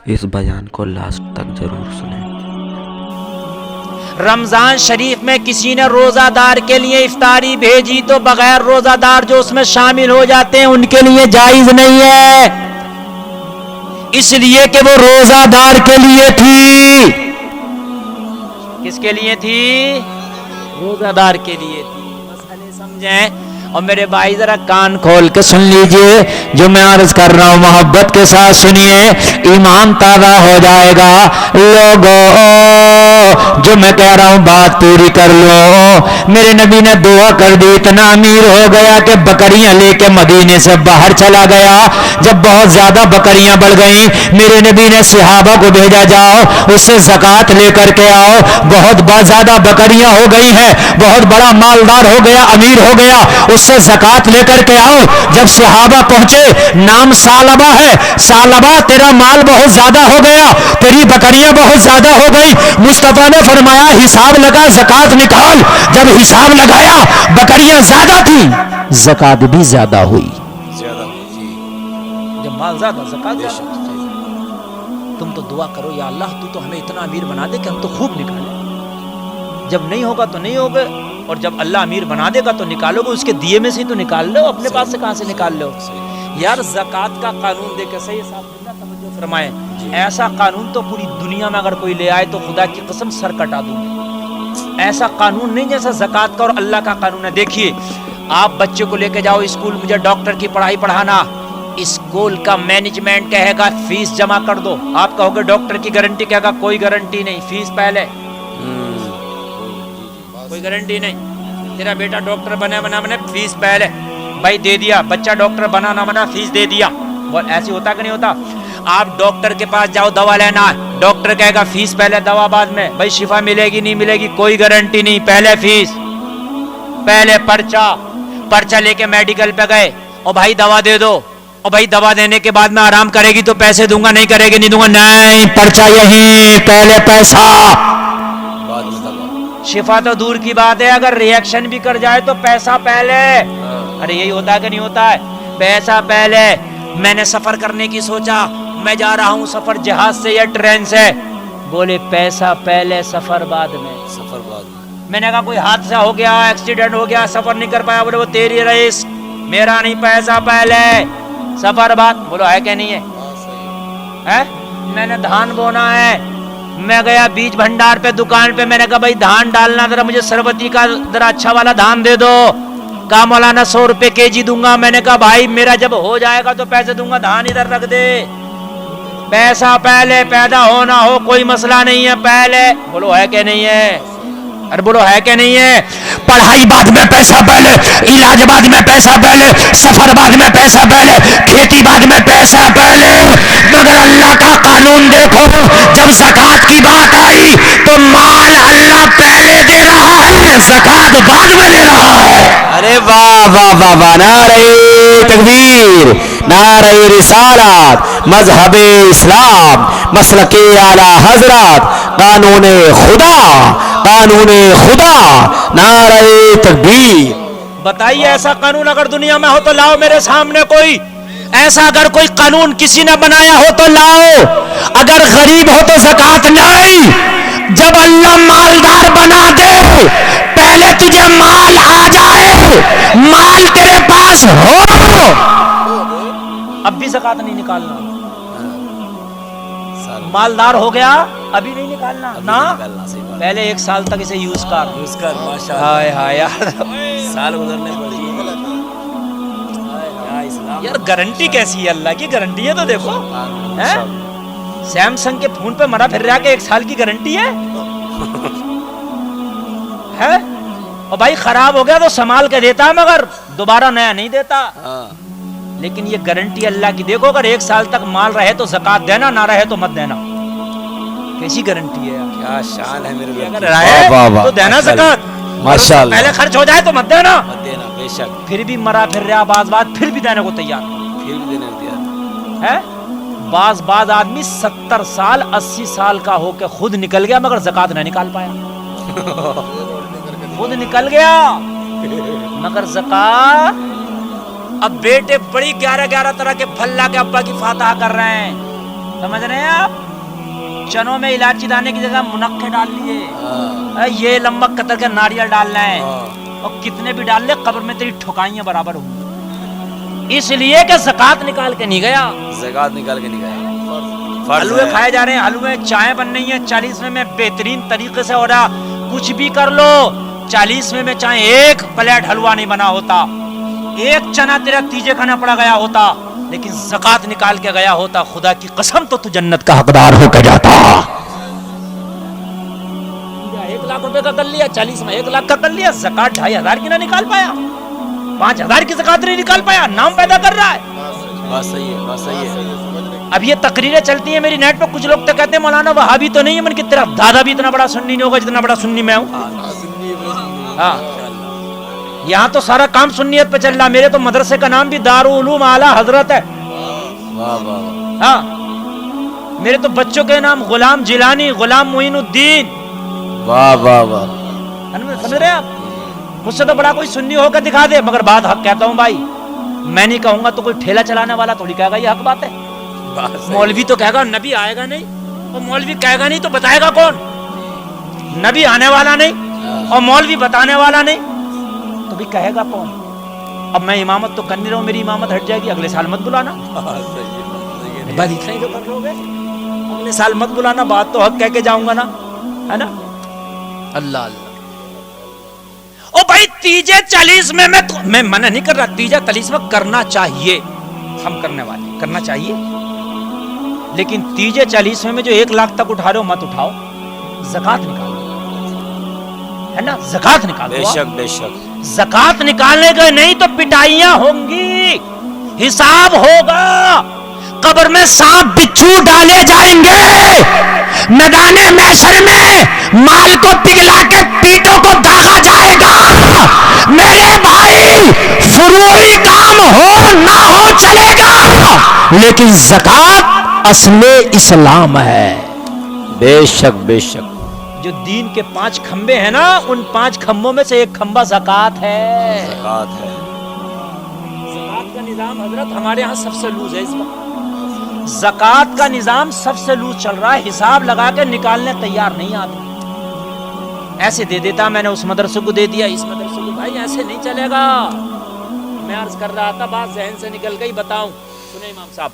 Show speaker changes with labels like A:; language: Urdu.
A: اس بیان کو لاسٹ تک ضرور سنیں۔
B: رمضان شریف میں کسی نے روزہ دار کے لیے افطاری بھیجی تو بغیر روزہ دار جو اس میں شامل ہو جاتے ہیں ان کے لیے جائز نہیں ہے، اس لیے کہ وہ روزہ دار کے لیے تھی۔ کس کے لیے تھی؟ روزہ دار کے لیے تھی۔ مسئلے سمجھیں۔ اور میرے بھائی ذرا کان کھول کے سن لیجئے، جو میں عرض کر رہا ہوں محبت کے ساتھ سنیے، ایمان تازہ ہو جائے گا۔ لوگوں جو میں کہہ رہا ہوں بات پوری کر لو۔ میرے نبی نے دعا کر دی، اتنا امیر ہو گیا کہ بکریاں لے کے مدینے سے باہر چلا گیا۔ جب بہت زیادہ بکریاں بڑھ گئیں، میرے نبی نے صحابہ کو بھیجا، جاؤ اس سے زکوٰۃ لے کر کے آؤ، بہت زیادہ بکریاں ہو گئی ہیں، بہت بڑا مالدار ہو گیا، امیر ہو گیا، اس سے زکوٰۃ لے کر کے آؤ۔ جب صحابہ پہنچے، نام ثعلبہ ہے، ثعلبہ تیرا مال بہت زیادہ ہو گیا، تیری بکریاں بہت زیادہ ہو گئی۔ مصطفیٰ نے فرمایا حساب لگا، زکوٰۃ نکال۔ جب حساب لگایا بکریاں زیادہ تھیں، زکوٰۃ بھی زیادہ ہوئی۔ جب مال زیادہ زکوٰۃ زیادہ، تم تو دعا کرو یا اللہ تو ہمیں اتنا امیر بنا دے کہ ہم تو خوب نکالیں۔ جب نہیں ہوگا تو نہیں ہوگا، اور جب اللہ امیر بنا دے گا تو نکالو گے، اس کے دیے میں سے ہی تو نکال لو، اپنے پاس سے کہاں سے نکال لو؟ یار زکوٰۃ کا قانون دے کے صحیح صاحب توجہ فرمائیں، ایسا قانون تو پوری دنیا میں اگر کوئی لے آئے تو خدا کی قسم سر کٹا دوں گی۔ ایسا قانون نہیں جیسا زکوٰۃ کا اور اللہ کا قانون ہے۔ دیکھیے، آپ بچے کو لے کے جاؤ اسکول، مجھے ڈاکٹر کی پڑھائی پڑھانا، اسکول کا مینجمنٹ کہے گا فیس جمع کر دو، آپ کہو گے ڈاکٹر کی گارنٹی، کہے گا کوئی گارنٹی نہیں، فیس پہلے، کوئی گارنٹی نہیں، تیرا بیٹا ڈاکٹر بنے فیس پہلے۔ بھائی دے دیا، بچہ ڈاکٹر بنا نہ بنا فیس دے دیا۔ ایسے ہوتا کہ نہیں ہوتا؟ آپ ڈاکٹر کے پاس جاؤ دوا لینا، ڈاکٹر کہے گا فیس پہلے دوا بعد میں۔ بھائی شفا ملے گی نہیں ملے گی کوئی گارنٹی نہیں، پہلے فیس، پہلے پرچہ لے کے میڈیکل پہ گئے، اور بھائی دوا دے دو، اور بھائی دوا دینے کے بعد میں آرام کرے گی تو پیسے دوں گا، نہیں کرے گی نہیں دوں گا، نہیں، پرچہ یہی، پہلے پیسہ۔ شفا تو دور کی بات ہے، اگر ریئیکشن بھی کر جائے تو پیسہ پہلے۔ ارے یہی ہوتا ہے کہ نہیں ہوتا ہے؟ پیسہ پہلے۔ میں نے سفر کرنے کی سوچا، میں جا رہا ہوں سفر جہاز سے یا ٹرین سے، بولے پیسہ پہلے سفر بعد میں۔ میں نے کہا کوئی حادثہ ہو گیا، ایکسیڈنٹ ہو گیا، سفر نہیں کر پایا، بولے وہ تیری رئیس، میرا نہیں، پیسہ پہلے سفر بعد۔ بولو ہے کہ نہیں ہے؟ میں نے دھان بونا ہے، میں گیا بیج بھنڈار پہ دکان پہ، میں نے کہا بھائی دھان ڈالنا، ذرا مجھے سربتی کا ذرا اچھا والا دھان دے دو۔ کہا مولانا 100 روپے kg دوں گا۔ میں نے کہا بھائی میرا جب ہو جائے گا تو پیسے دوں گا، دھان ادھر رکھ دے۔ پیسہ پہلے، پیدا ہونا ہو کوئی مسئلہ نہیں ہے، پہلے۔ بولو ہے کہ نہیں ہے؟ ارے بولو ہے کہ نہیں ہے؟ پڑھائی بعد میں، پیسہ پہلے، علاج بعد میں، پیسہ پہلے، سفر بعد میں، پیسہ پہلے، کھیتی بعد میں، پیسہ پہلے۔ مگر اللہ کا قانون دیکھو، جب زکوٰۃ کی بات آئی تو مال اللہ پہلے دے رہا ہے، زکوٰۃ بعد میں دے رہا ہے۔
C: ارے واہ واہ واہ واہ، نعرہ تکبیر، نعرہ رسالت، مذہب اسلام، مسلک اعلی حضرات، قانون خدا، قانون خدا، نعرہ تکبیر۔
B: بتائیے ایسا قانون اگر دنیا میں ہو تو لاؤ میرے سامنے کوئی، ایسا اگر کوئی قانون کسی نے بنایا ہو تو لاؤ۔ اگر غریب ہو تو زکوٰۃ نہیں، جب اللہ مالدار بنا دے، پہلے تجھے مال آ جائے، مال تیرے پاس ہو، اب بھی زکوٰۃ نہیں نکالنا۔ مالدار ہو گیا ابھی نہیں نکالنا نا، پہلے 1 سال تک اسے یوز کر۔ ہائے ہائے یار،
C: سال گزرنے پر
B: یار گارنٹی کیسی ہے؟ اللہ کی گارنٹی ہے تو دیکھو، سیمسنگ کے فون پہ مرا پھر رہا کہ 1 سال کی گارنٹی ہے۔ اور بھائی خراب ہو گیا تو سنبھال کے دیتا ہے مگر دوبارہ نیا نہیں دیتا، لیکن یہ گارنٹی اللہ کی دیکھو، اگر 1 سال تک مال رہے تو زکوٰۃ دینا، نہ رہے تو مت دینا۔ کیسی گارنٹی ہے؟
C: کیا شان ہے میرے،
B: اگر رہے تو دینا زکوٰۃ،
C: ماشاءاللہ،
B: پہلے خرچ ہو جائے تو مت دینا۔
C: بے شک،
B: پھر بھی مرا پھر رہا بعض بات، پھر بھی دینے کو تیار ہے۔ بعض آدمی 70 سال 80 سال کا ہو کے خود نکل گیا مگر زکوٰۃ نہ نکال پایا، خود نکل گیا مگر زکوٰۃ۔ اب بیٹے بڑی 11 طرح کے پھل لا کے ابا کی فاتحہ کر رہے ہیں، سمجھ رہے ہیں آپ؟ چنوں میں الائچی دانے کی جگہ منقے ڈال لیے، یہ لمبا قطر کا ناریل ڈالنا ہے، اور کتنے بھی ڈال لے قبر میں تیری ٹھکائیاں برابر ہوں گی، اس لیے کہ زکات نکال کے نہیں گیا،
C: زکات نکال کے نہیں گیا،
B: حلوے کھائے جا رہے ہیں، حلوے چائے بن رہی ہیں 40ویں میں بہترین طریقے سے ہو رہا، کچھ بھی کر لو 40ویں میں چاہے ایک پلیٹ حلوہ نہیں بنا ہوتا، ایک چنا تیرا تیجے کھانا پڑا گیا ہوتا، لیکن زکات نکال کے گیا ہوتا، خدا کی قسم تو جنت کا حقدار ہو کے جاتا۔ 1 لاکھ روپے کا کر لیا، 40 میں 1 لاکھ کا کر لیا، زکات 2500 کی نہ نکال پایا، 5000 کی زکات نہیں نکال پایا، نام پیدا کر رہا ہے۔
C: بات صحیح ہے، بات صحیح ہے۔
B: اب یہ تقریریں چلتی ہیں میری نیٹ پہ، کچھ لوگ تو کہتے ہیں مولانا وہابی تو نہیں ہے، من کی طرف دادا بھی اتنا بڑا سنی نہیں ہوگا جتنا بڑا سنی میں ہوں۔ ہاں یہاں تو سارا کام سنیت پہ چل رہا، میرے تو مدرسے کا نام بھی دارالعلوم اعلی حضرت ہے۔
C: واہ واہ،
B: ہاں میرے تو بچوں کے نام غلام جیلانی، غلام معین الدین،
C: واہ واہ واہ،
B: سمجھ رہے ہیں آپ؟ مجھ سے تو بڑا کوئی سنی ہو کر دکھا دے، مگر بات حق کہتا ہوں بھائی، میں نہیں کہوں گا تو کوئی ٹھیلا چلانے والا تھوڑی کہے گا یہ حق بات ہے، مولوی تو کہے گا نبی آئے گا نہیں، اور مولوی کہے گا نہیں تو بتائے گا کون؟ نبی آنے والا نہیں اور مولوی بتانے والا نہیں تو بھی کہے گا کون؟ اب میں امامت تو کر نہیں رہا ہوں، میری امامت ہٹ جائے گی، اگلے سال مت بلانا، بس اتنا ہی تو کر لو گے، اگلے سال مت بلانا، بات تو حق کہہ کے جاؤں گا نا، ہے نا؟ اللہ اللہ۔ او بھائی تیجے 40 میں میں منع نہیں کر رہا، تیجا 40 میں کرنا چاہیے، ہم کرنے والے کرنا چاہیے، لیکن تیجے 40 میں جو 1 لاکھ تک اٹھا رہے ہو مت اٹھاؤ، زکات نکالو، ہے نا؟ زکات نکالو،
C: بے شک بے شک،
B: زکات نکالنے کے نہیں تو پٹائیاں ہوں گی، حساب ہوگا، قبر میں سانپ بچھو ڈالے جائیں گے، میدان محشر میں مال کو پگھلا کے پیٹوں کو داغا جائے گا۔ میرے بھائی فروعی کام ہو نہ ہو چلے گا، لیکن زکات اصل اسلام ہے۔
C: بے شک بے شک،
B: جو دین کے 5 کھمبے ہیں نا، ان 5 کھمبوں میں سے ایک کھمبا زکات ہے۔
C: زکات ہے،
B: زکات کا نظام حضرت ہمارے ہاں سب سے لوز ہے اس وقت، زکات کا نظام سب سے لوز چل رہا ہے، حساب لگا کے نکالنے تیار نہیں آتے، ایسے دے دیتا، میں نے اس مدرسے کو دے دیا، اس مدرسے کو، بھائی ایسے نہیں چلے گا۔ میں عرض کر رہا تھا، بات ذہن سے نکل گئی، بتاؤں، سنیں امام صاحب،